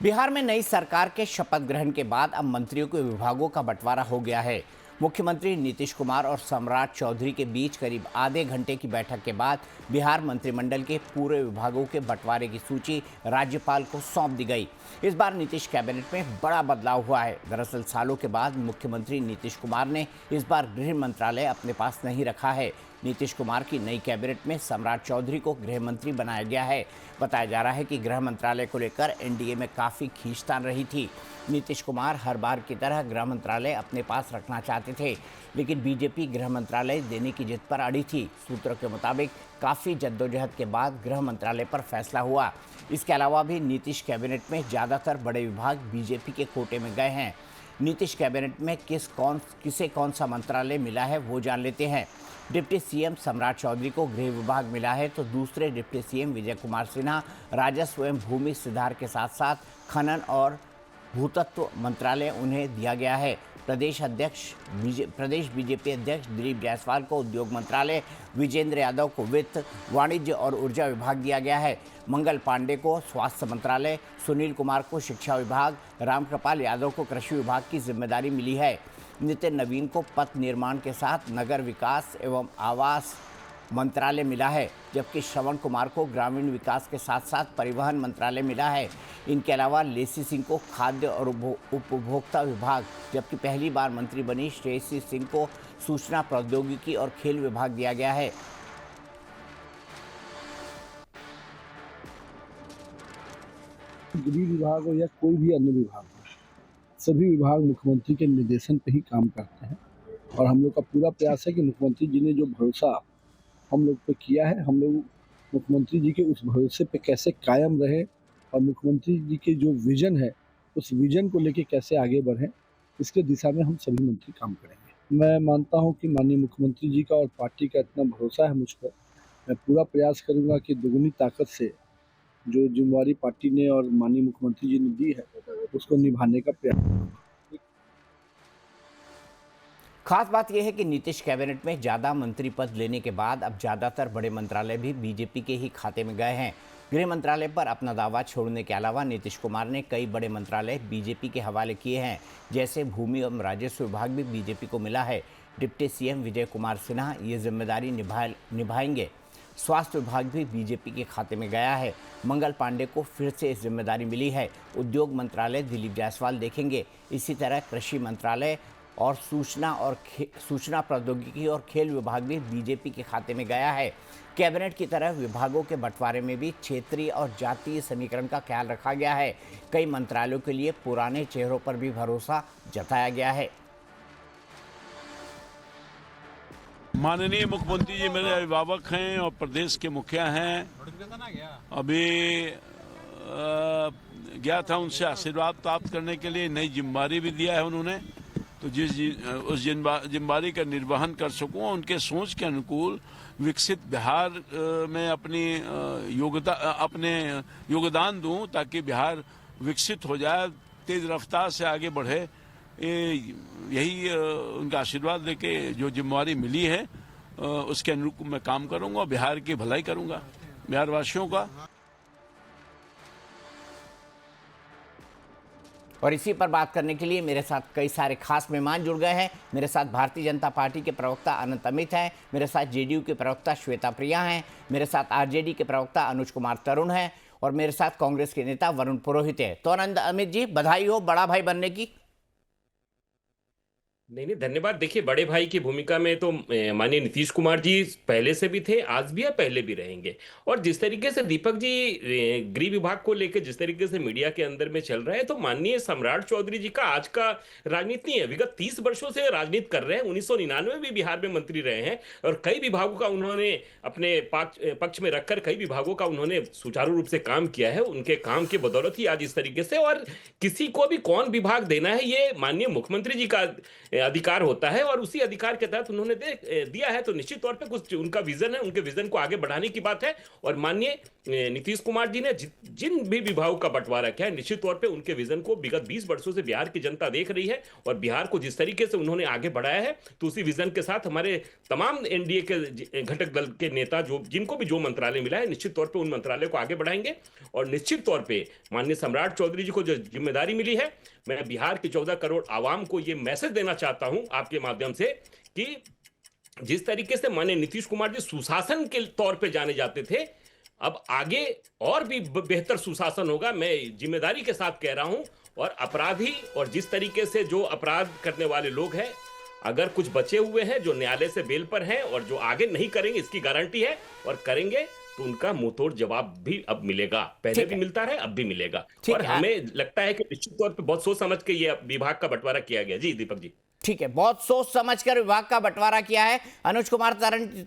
बिहार में नई सरकार के शपथ ग्रहण के बाद अब मंत्रियों के विभागों का बंटवारा हो गया है। मुख्यमंत्री नीतीश कुमार और सम्राट चौधरी के बीच करीब आधे घंटे की बैठक के बाद बिहार मंत्रिमंडल के पूरे विभागों के बंटवारे की सूची राज्यपाल को सौंप दी गई। इस बार नीतीश कैबिनेट में बड़ा बदलाव हुआ है। दरअसल सालों के बाद मुख्यमंत्री नीतीश कुमार ने इस बार गृह मंत्रालय अपने पास नहीं रखा है। नीतीश कुमार की नई कैबिनेट में सम्राट चौधरी को गृह मंत्री बनाया गया है। बताया जा रहा है कि गृह मंत्रालय को लेकर एनडीए में काफ़ी खींचतान रही थी। नीतीश कुमार हर बार की तरह गृह मंत्रालय अपने पास रखना चाहते थे, लेकिन बीजेपी गृह मंत्रालय देने की जिद पर अड़ी थी। सूत्रों के मुताबिक काफ़ी जद्दोजहद के बाद गृह मंत्रालय पर फैसला हुआ। इसके अलावा भी नीतीश कैबिनेट में ज़्यादातर बड़े विभाग बीजेपी के कोटे में गए हैं। नीतीश कैबिनेट में किसे कौन सा मंत्रालय मिला है वो जान लेते हैं। डिप्टी सीएम सम्राट चौधरी को गृह विभाग मिला है, तो दूसरे डिप्टी सीएम विजय कुमार सिन्हा राजस्व एवं भूमि सुधार के साथ साथ खनन और भूतत्व मंत्रालय उन्हें दिया गया है। प्रदेश बीजेपी अध्यक्ष दिलीप जायसवाल को उद्योग मंत्रालय, विजेंद्र यादव को वित्त, वाणिज्य और ऊर्जा विभाग दिया गया है। मंगल पांडे को स्वास्थ्य मंत्रालय, सुनील कुमार को शिक्षा विभाग, रामकृपाल यादव को कृषि विभाग की जिम्मेदारी मिली है। नितिन नवीन को पथ निर्माण के साथ नगर विकास एवं आवास मंत्रालय मिला है, जबकि श्रवण कुमार को ग्रामीण विकास के साथ साथ परिवहन मंत्रालय मिला है। इनके अलावा लेसी सिंह को खाद्य और उपभोक्ता विभाग, जबकि पहली बार मंत्री बनी श्रेयसी सिंह को सूचना प्रौद्योगिकी और खेल विभाग दिया गया है। गृह विभाग हो या कोई भी अन्य विभाग हो, सभी विभाग मुख्यमंत्री के निर्देशन पे ही काम करते हैं और हम लोग का पूरा प्रयास है कि मुख्यमंत्री जी ने जो भरोसा हम लोग पे किया है, हम लोग मुख्यमंत्री जी के उस भरोसे पे कैसे कायम रहे और मुख्यमंत्री जी के जो विजन है उस विजन को लेके कैसे आगे बढ़ें, इसके दिशा में हम सभी मंत्री काम करेंगे। मैं मानता हूं कि माननीय मुख्यमंत्री जी का और पार्टी का इतना भरोसा है मुझ पर, मैं पूरा प्रयास करूंगा कि दुगनी ताकत से जो जिम्मेवारी पार्टी ने और माननीय मुख्यमंत्री जी ने दी है उसको निभाने का प्रयास करूंगा। खास बात यह है कि नीतीश कैबिनेट में ज़्यादा मंत्री पद लेने के बाद अब ज़्यादातर बड़े मंत्रालय भी बीजेपी के ही खाते में गए हैं। गृह मंत्रालय पर अपना दावा छोड़ने के अलावा नीतीश कुमार ने कई बड़े मंत्रालय बीजेपी के हवाले किए हैं, जैसे भूमि एवं राजस्व विभाग भी बीजेपी को मिला है। डिप्टी सीएम विजय कुमार सिन्हा ये जिम्मेदारी निभाएंगे। स्वास्थ्य विभाग भी बीजेपी के खाते में गया है। मंगल पांडे को फिर से इस जिम्मेदारी मिली है। उद्योग मंत्रालय दिलीप जायसवाल देखेंगे। इसी तरह कृषि मंत्रालय और सूचना प्रौद्योगिकी और खेल विभाग भी बीजेपी के खाते में गया है। कैबिनेट की तरह विभागों के बंटवारे में भी क्षेत्रीय और जातीय समीकरण का ख्याल रखा गया है। कई मंत्रालयों के लिए पुराने चेहरों पर भी भरोसा जताया गया है। माननीय मुख्यमंत्री जी मेरे अभिभावक हैं और प्रदेश के मुखिया हैं। अभी गया था उनसे आशीर्वाद प्राप्त करने के लिए, नई जिम्मेदारी भी दिया है उन्होंने, तो उस जिम्मेदारी का निर्वहन कर सकूं, उनके सोच के अनुकूल विकसित बिहार में अपने योगदान दूं ताकि बिहार विकसित हो जाए, तेज रफ्तार से आगे बढ़े। यही उनका आशीर्वाद लेके जो जिम्मेदारी मिली है उसके अनुरूप मैं काम करूंगा, बिहार की भलाई करूंगा, बिहार वासियों का। और इसी पर बात करने के लिए मेरे साथ कई सारे खास मेहमान जुड़ गए हैं। मेरे साथ भारतीय जनता पार्टी के प्रवक्ता अनंत अमित हैं, मेरे साथ जेडीयू के प्रवक्ता श्वेता प्रिया हैं, मेरे साथ आरजेडी के प्रवक्ता अनुज कुमार तरुण हैं और मेरे साथ कांग्रेस के नेता वरुण पुरोहित हैं। तो अनंत अमित जी, बधाई हो बड़ा भाई बनने की। नहीं, धन्यवाद। देखिए, बड़े भाई की भूमिका में तो माननीय नीतीश कुमार जी पहले से भी थे, आज भी है, पहले भी रहेंगे। और जिस तरीके से दीपक जी गृह विभाग को लेकर जिस तरीके से मीडिया के अंदर में चल रहा है, तो माननीय सम्राट चौधरी जी का आज का राजनीति नहीं है, विगत 30 वर्षों से राजनीति कर रहे हैं। 1999 में भी बिहार में मंत्री रहे हैं और कई विभागों का उन्होंने अपने पक्ष में रखकर कई विभागों का उन्होंने सुचारू रूप से काम किया है। उनके काम की बदौलत ही आज इस तरीके से, और किसी को भी कौन विभाग देना है ये माननीय मुख्यमंत्री जी का अधिकार होता है और उसी अधिकार के तहत उन्होंने दिया है, तो निश्चित तौर पे कुछ उनका विजन है, उनके विजन को आगे बढ़ाने की बात है। और माननीय नीतीश कुमार जी ने जिन भी विभागों का बंटवारा किया है, निश्चित तौर पे उनके विजन को विगत 20 वर्षों से बिहार की जनता देख रही है और बिहार को जिस तरीके से उन्होंने आगे बढ़ाया है, तो उसी विजन के साथ हमारे तमाम एनडीए के घटक दल के नेता जिनको भी जो मंत्रालय मिला है, निश्चित तौर पे उन मंत्रालय को आगे बढ़ाएंगे। और निश्चित तौर पे माननीय सम्राट चौधरी जी को जो जिम्मेदारी मिली है, मैं बिहार की 14 करोड़ आवाम को यह मैसेज देना चाहता हूं आपके माध्यम से कि जिस तरीके से माननीय नीतीश कुमार जी सुशासन के तौर पे जाने जाते थे, अब आगे और भी बेहतर सुशासन होगा, मैं जिम्मेदारी के साथ कह रहा हूं। और अपराधी और जिस तरीके से जो अपराध करने वाले लोग हैं, अगर कुछ बचे हुए हैं जो न्यायालय से बेल पर हैं और जो आगे नहीं करेंगे, इसकी गारंटी है, और करेंगे तो उनका मुंहतोड़ जवाब भी अब मिलेगा। पहले भी मिलता है, अब भी मिलेगा। और हमें लगता है कि निश्चित तौर पे बहुत सोच समझ के ये विभाग का बंटवारा किया गया। जी दीपक जी। ठीक है, बहुत सोच समझकर विभाग का बंटवारा किया है। अनुज कुमार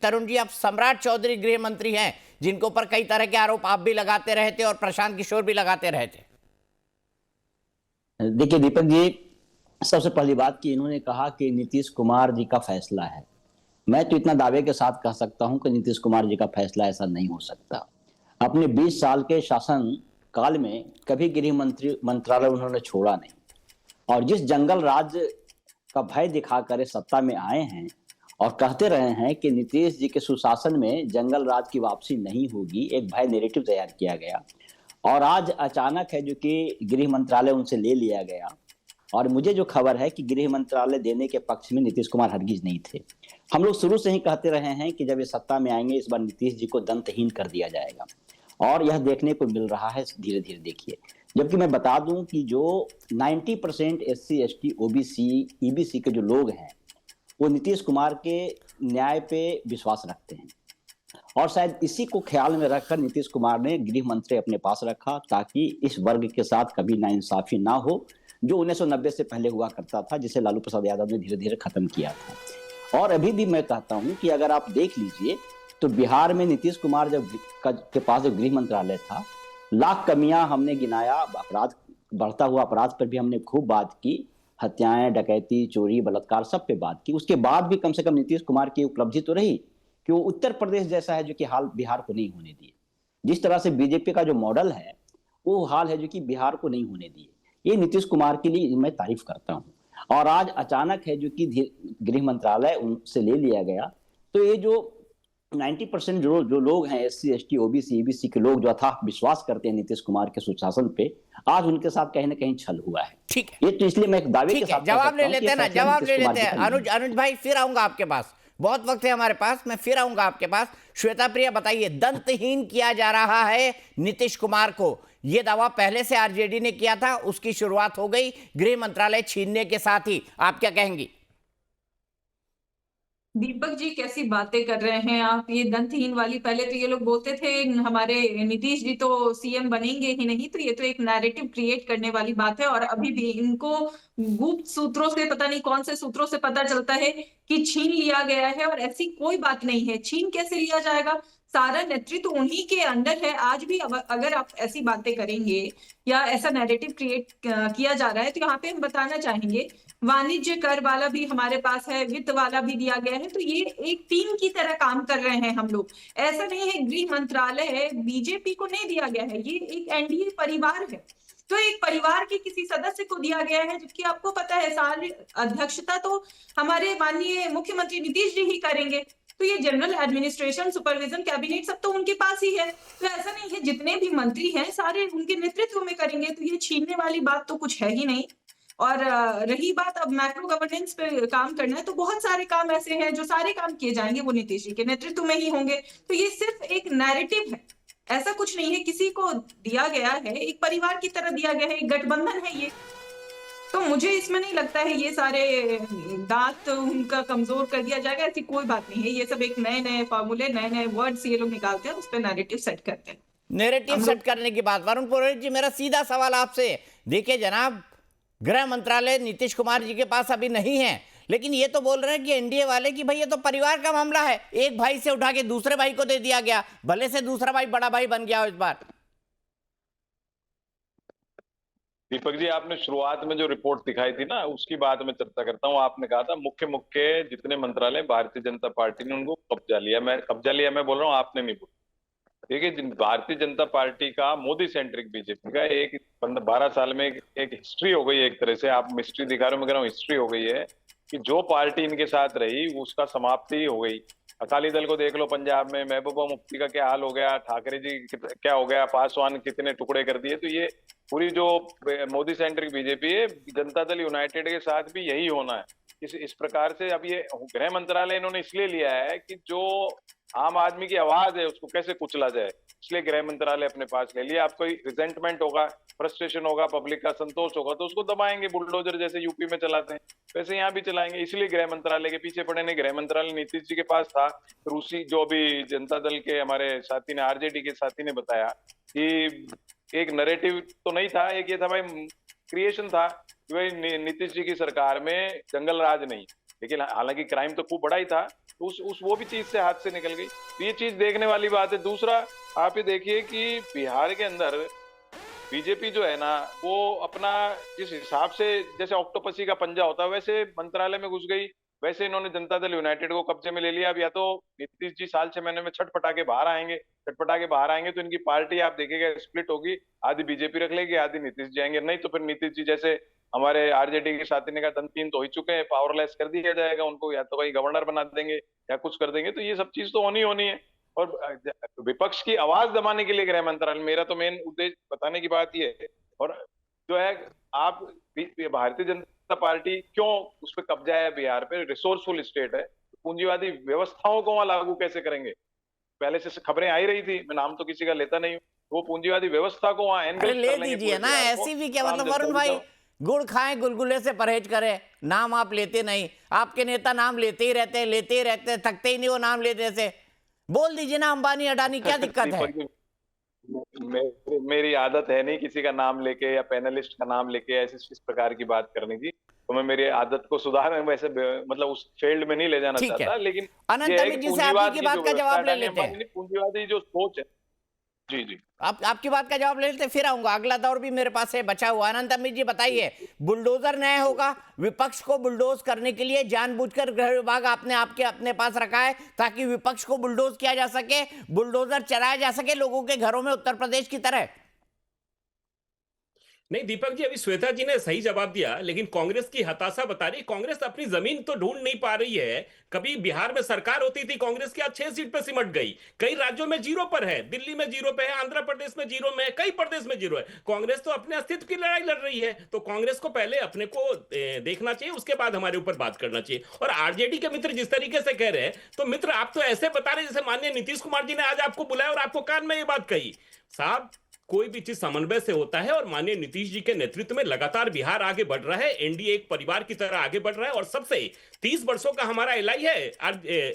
तरुण जी, आप सम्राट चौधरी गृह मंत्री हैं, जिनके ऊपर कई तरह के आरोप आप भी लगाते रहे थे और प्रशांत किशोर भी लगाते रहे थे। देखिए दीपक जी, सबसे पहली बात कि इन्होंने कहा कि नीतीश कुमार जी का फैसला है। मैं तो इतना दावे के साथ कह सकता हूं कि नीतीश कुमार जी का फैसला ऐसा नहीं हो सकता। अपने 20 साल के शासन काल में कभी गृह मंत्रालय उन्होंने छोड़ा नहीं, और जिस जंगल राज का भय दिखाकर सत्ता में आए हैं और कहते रहे हैं कि नीतीश जी के सुशासन में जंगल राज की वापसी नहीं होगी, एक भय नैरेटिव तैयार किया गया और आज अचानक है जो कि गृह मंत्रालय उनसे ले लिया गया। और मुझे जो खबर है कि गृह मंत्रालय देने के पक्ष में नीतीश कुमार हरगिज नहीं थे। हम लोग शुरू से ही कहते रहे हैं कि जब ये सत्ता में आएंगे, इस बार नीतीश जी को दंतहीन कर दिया जाएगा, और यह देखने को मिल रहा है धीरे धीरे। देखिए, जबकि मैं बता दूं कि जो 90% SC ST OBC EBC के जो लोग हैं, वो नीतीश कुमार के न्याय पे विश्वास रखते हैं, और शायद इसी को ख्याल में रखकर नीतीश कुमार ने गृह मंत्री अपने पास रखा, ताकि इस वर्ग के साथ कभी नाइंसाफी ना हो, जो 1990 से पहले हुआ करता था, जिसे लालू प्रसाद यादव ने धीरे धीरे खत्म किया था। और अभी भी मैं कहता हूं कि अगर आप देख लीजिए तो बिहार में नीतीश कुमार के पास जो गृह मंत्रालय था, लाख कमियां हमने गिनाया, अपराध, बढ़ता हुआ अपराध पर भी हमने खूब बात की, हत्याएं, डकैती, चोरी, बलात्कार, सब पे बात की। उसके बाद भी कम से कम नीतीश कुमार की उपलब्धि तो रही कि वो उत्तर प्रदेश जैसा है जो कि हाल बिहार को नहीं होने दिए। जिस तरह से बीजेपी का जो मॉडल है, वो हाल है जो कि बिहार को नहीं होने दिए। ये नीतीश कुमार के लिए मैं तारीफ करता हूं। और आज अचानक है जो कि गृह मंत्रालय उनसे ले लिया गया, तो ये जो 90% जो लोग हैं SC ST OBC EBC के लोग जो अथाह विश्वास करते हैं नीतीश कुमार के सुशासन पे, आज उनके साथ कहीं ना कहीं छल हुआ है। ठीक है, ये तो इसलिए मैं एक दावे के साथ जवाब ले लेते हैं ना, जवाब ले लेते हैं। अनुज भाई, फिर आऊंगा आपके पास, बहुत वक्त है हमारे पास, मैं फिर आऊंगा आपके पास। श्वेता प्रिया, बताइए, दंतहीन किया जा रहा है नीतीश कुमार को, यह दावा पहले से आरजेडी ने किया था, उसकी शुरुआत हो गई गृह मंत्रालय छीनने के साथ ही, आप क्या कहेंगी? दीपक जी, कैसी बातें कर रहे हैं आप, ये दंतहीन वाली। पहले तो ये लोग बोलते थे हमारे नीतीश जी तो CM बनेंगे ही नहीं, तो ये तो एक नैरेटिव क्रिएट करने वाली बात है। और अभी भी इनको गुप्त सूत्रों से, पता नहीं कौन से सूत्रों से पता चलता है कि छीन लिया गया है, और ऐसी कोई बात नहीं है। छीन कैसे लिया जाएगा? सारा नेतृत्व उन्हीं के अंडर है। आज भी अगर आप ऐसी बातें करेंगे या ऐसा नैरेटिव क्रिएट किया जा रहा है, तो यहाँ पे हम बताना चाहेंगे वाणिज्य कर वाला भी हमारे पास है, वित्त वाला भी दिया गया है, तो ये एक टीम की तरह काम कर रहे हैं हम लोग। ऐसा नहीं है गृह मंत्रालय है बीजेपी को नहीं दिया गया है, ये एक NDA परिवार है, तो एक परिवार के किसी सदस्य को दिया गया है, जबकि आपको पता है सारी अध्यक्षता तो हमारे माननीय मुख्यमंत्री नीतीश जी ही करेंगे। तो ये general administration, supervision, cabinet sub तो उनके पास ही है। तो ऐसा नहीं है, जितने भी मंत्री हैं सारे उनके नेतृत्व में करेंगे, तो ये छीनने वाली बात तो कुछ है ही नहीं। और रही बात अब मैक्रो गवर्नेंस पे काम करना है, तो बहुत सारे काम ऐसे हैं जो सारे काम किए जाएंगे वो नीतीश जी के नेतृत्व में ही होंगे। तो ये सिर्फ एक नैरेटिव है, ऐसा कुछ नहीं है किसी को दिया गया है, एक परिवार की तरह दिया गया है, एक गठबंधन है ये। तो मुझे इसमें नहीं लगता है ये सारे दांत उनका कमजोर कर दिया जाएगा, ऐसी कोई बात नहीं है। ये सब एक नए नए फॉर्मूले, नए नए वर्ड्स ये लोग निकालते हैं, उस पर नैरेटिव सेट करते हैं। नैरेटिव सेट करने की बात, वरुण पुरोहित जी, मेरा सीधा सवाल आपसे, देखिए जनाब, गृह मंत्रालय नीतीश कुमार जी के पास अभी नहीं है, लेकिन ये तो बोल रहे हैं कि NDA वाले कि भाई ये तो परिवार का मामला है, एक भाई से उठा के दूसरे भाई को दे दिया गया, भले से दूसरा भाई बड़ा भाई बन गया हो इस बार। दीपक जी, आपने शुरुआत में जो रिपोर्ट दिखाई थी ना, उसकी बात में चर्चा करता हूँ। आपने कहा था मुख्य मुख्य जितने मंत्रालय भारतीय जनता पार्टी ने उनको कब्जा लिया, मैं बोल रहा हूँ, आपने नहीं बोला। देखिए, भारतीय जनता पार्टी का मोदी सेंट्रिक बीजेपी का एक 12 साल में एक हिस्ट्री हो गई है। एक तरह से आप मिस्ट्री दिखा रहे हो, मैं कह रहा हूँ हिस्ट्री हो गई है कि जो पार्टी इनके साथ रही उसका समाप्ति हो गई। अकाली दल को देख लो, पंजाब में महबूबा मुफ्ती का क्या हाल हो गया, ठाकरे जी क्या हो गया, पासवान कितने टुकड़े कर दिए। तो ये पूरी जो मोदी सेंट्रिक बीजेपी है, जनता दल यूनाइटेड के साथ भी यही होना है। इस प्रकार से अब ये गृह मंत्रालय इन्होंने इसलिए लिया है कि जो आम आदमी की आवाज है उसको कैसे कुचला जाए, इसलिए गृह मंत्रालय अपने पास ले लिया। आपको रिजेंटमेंट होगा, फ्रस्ट्रेशन होगा, पब्लिक का संतोष होगा, तो उसको दबाएंगे, बुलडोजर जैसे यूपी में चलाते हैं वैसे यहाँ भी चलाएंगे। इसलिए गृह मंत्रालय के पीछे पड़े नहीं। गृह मंत्रालय नीतीश जी के पास था। रूसी जो भी जनता दल के हमारे साथी ने, आरजेडी के साथी ने बताया कि एक नरेटिव तो नहीं था, एक ये था भाई क्रिएशन था कि भाई नीतीश जी की सरकार में जंगल राज नहीं, लेकिन हालांकि क्राइम तो खूब बड़ा ही था। तो उस वो भी चीज से हाथ से निकल गई। तो ये चीज देखने वाली बात है। दूसरा, आप ये देखिए कि बिहार के अंदर बीजेपी जो है ना, वो अपना जिस हिसाब से, जैसे ऑक्टोपसी का पंजा होता है, वैसे मंत्रालय में घुस गई। वैसे इन्होंने जनता दल यूनाइटेड को कब्जे में ले लिया। अब या तो नीतीश जी साल 6 महीने में छटपटा के बाहर आएंगे तो इनकी पार्टी आप देखिएगा स्प्लिट होगी, आधी बीजेपी रख लेगी, आधी नीतीश जी आएंगे। नहीं तो फिर नीतीश जी जैसे हमारे आरजेडी के साथी ने कहा, दंतीन तो हो ही चुके हैं, पावरलेस कर दिया जाएगा उनको, या तो भाई गवर्नर बना देंगे या कुछ कर देंगे। तो ये सब चीज तो होनी है। और विपक्ष की आवाज दबाने के लिए गृह मंत्रालय, मेरा तो मेन उद्देश्य बताने की बात ये है। और जो है, आप भारतीय जनता पार्टी क्यों उस पर कब्जा है बिहार पे, रिसोर्सफुल स्टेट है, पूंजीवादी व्यवस्थाओं को वहां लागू कैसे करेंगे। पहले से खबरें आई रही थी, मैं नाम तो किसी का लेता नहीं हूँ, वो पूंजीवादी व्यवस्था को वहां अरे ले दीजिए ना, ऐसी भी क्या मतलब। वरुण भाई, गुड़ खाएं गुलगुले से परहेज करें, नाम आप लेते नहीं। आपके नेता नाम लेते ही रहते, थकते ही नहीं वो नाम लेते से। बोल दीजिए ना, अंबानी अडानी, क्या दिक्कत है। मेरी आदत है नहीं किसी का नाम लेके या पैनलिस्ट का नाम लेके ऐसे इस प्रकार की बात करने की। तो मैं मेरी आदत को सुधार वैसे मतलब उस फील्ड में नहीं ले जाना चाहता, लेकिन अनंत जी से आपकी बात का जवाब ले लेते हैं। पूंजीवादी जो सोच है, जी आपकी बात का जवाब ले लेते, फिर आऊंगा। अगला दौर भी मेरे पास है बचा हुआ। अनंत अमित जी बताइए, बुलडोजर न्याय होगा? विपक्ष को बुलडोज करने के लिए जानबूझकर गृह विभाग आपने अपने पास रखा है ताकि विपक्ष को बुलडोज किया जा सके, बुलडोजर चलाया जा सके लोगों के घरों में, उत्तर प्रदेश की तरह। नहीं दीपक जी, अभी श्वेता जी ने सही जवाब दिया, लेकिन कांग्रेस की हताशा बता रही। कांग्रेस अपनी जमीन तो ढूंढ नहीं पा रही है। कभी बिहार में सरकार होती थी कांग्रेस की, आज 6 सीट पे सिमट गई। कई राज्यों में जीरो पर है, दिल्ली में जीरो पे है, आंध्र प्रदेश में जीरो में है, कई प्रदेश में जीरो है। कांग्रेस तो अपने अस्तित्व की लड़ाई लड़ रही है। तो कांग्रेस को पहले अपने को देखना चाहिए, उसके बाद हमारे ऊपर बात करना चाहिए। और आरजेडी के मित्र जिस तरीके से कह रहे हैं, तो मित्र आप तो ऐसे बता रहे जैसे माननीय नीतीश कुमार जी ने आज आपको बुलाया और आपको कान में ये बात कही। साहब, कोई भी चीज समन्वय से होता है, और माननीय नीतीश जी के नेतृत्व में लगातार बिहार आगे बढ़ रहा है। एनडीए एक परिवार की तरह आगे बढ़ रहा है, और सबसे 30 वर्षों का हमारा एलआई है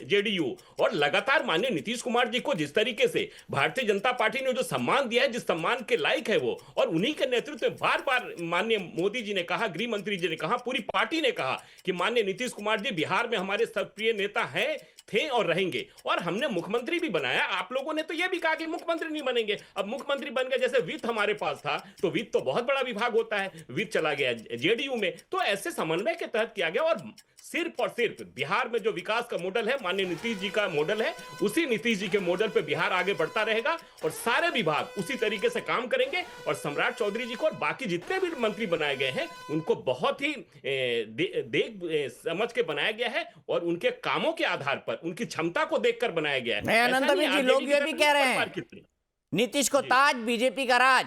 जेडीयू। और लगातार माननीय नीतीश कुमार जी को जिस तरीके से भारतीय जनता पार्टी ने जो सम्मान दिया है, जिस सम्मान के लायक है वो, और उन्हीं के नेतृत्व में बार बार माननीय मोदी जी ने कहा, गृह मंत्री जी ने कहा, पूरी पार्टी ने कहा कि माननीय नीतीश कुमार जी बिहार में हमारे सक्रिय नेता हैं, थे और रहेंगे। और हमने मुख्यमंत्री भी बनाया। आप लोगों ने तो यह भी कहा कि मुख्यमंत्री नहीं बनेंगे। अब मुख्यमंत्री बन गए। जैसे वित्त हमारे पास था, तो वित्त तो बहुत बड़ा विभाग होता है, वित्त चला गया जेडीयू में। तो ऐसे समन्वय के तहत किया गया। और सिर्फ और सिर्फ बिहार में जो विकास का मॉडल है, माननीय नीतीश जी का मॉडल है, उसी नीतीश जी के मॉडल पे बिहार आगे बढ़ता रहेगा, और सारे विभाग उसी तरीके से काम करेंगे। और सम्राट चौधरी जी को और बाकी जितने भी मंत्री बनाए गए हैं, उनको बहुत ही देख समझ के बनाया गया है, और उनके कामों के आधार पर, उनकी क्षमता को देखकर बनाया गया है। अनंत जी, लोग ये भी कह रहे हैं नीतीश को ताज, बीजेपी का राज।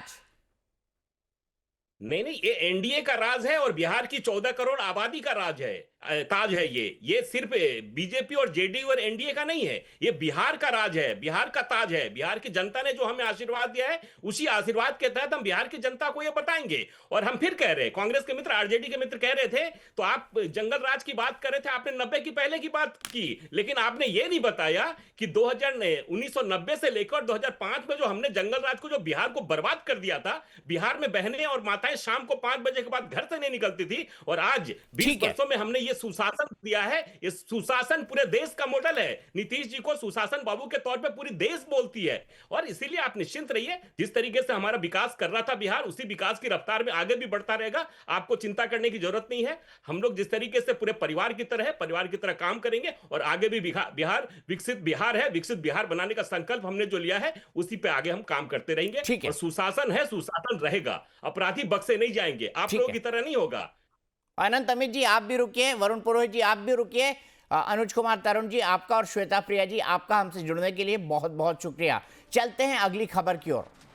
नहीं, ये एनडीए का राज है, और बिहार की 14 करोड़ आबादी का राज है, ताज है। ये सिर्फ बीजेपी और जेडीयू और एनडीए का नहीं है, ये बिहार का राज है, बिहार का ताज है। बिहार की जनता ने जो हमें आशीर्वाद दिया है, उसी आशीर्वाद के तहत हम बिहार की जनता को ये बताएंगे। और हम फिर कह रहे हैं, कांग्रेस के मित्र, आरजेडी के मित्र कह रहे थे, तो आप जंगल राज की बात कर रहे थे, आपने 90 की पहले की बात की, लेकिन आपने ये नहीं बताया कि 1990 से लेकर 2005 में जो हमने जंगल राज को, जो बिहार को बर्बाद कर दिया था, बिहार में बहनें और माताएं शाम को 5 बजे के बाद घर से नहीं निकलती थी, और आज 20 वर्षों में हमने ये सुशासन दिया है, ये सुशासन पूरे देश का मॉडल है। नीतीश जी को सुशासन बाबू के तौर पे पूरी देश बोलती है, और इसीलिए आप निश्चिंत रहिए, जिस तरीके से हमारा विकास कर रहा था बिहार, उसी विकास की रफ्तार में आगे भी बढ़ता रहेगा। आपको चिंता करने की जरूरत नहीं है। हम लोग जिस तरीके से पूरे परिवार की तरह है, परिवार की तरह काम करेंगे, और आगे भी बिहार विकसित बिहार है, विकसित बिहार बनाने का संकल्प हमने जो लिया है उसी पे आगे हम काम करते रहेंगे। ठीक है। और सुशासन है, सुशासन रहेगा, अपराधी बख्शे नहीं जाएंगे, आप ठीक लोगों है। की तरह नहीं होगा। अनंत अमित जी आप भी रुकिए, वरुण पुरोहित जी आप भी रुकिए, अनुज कुमार तरुण जी आपका और श्वेता प्रिया जी आपका हमसे जुड़ने के लिए बहुत बहुत शुक्रिया। चलते हैं अगली खबर की ओर।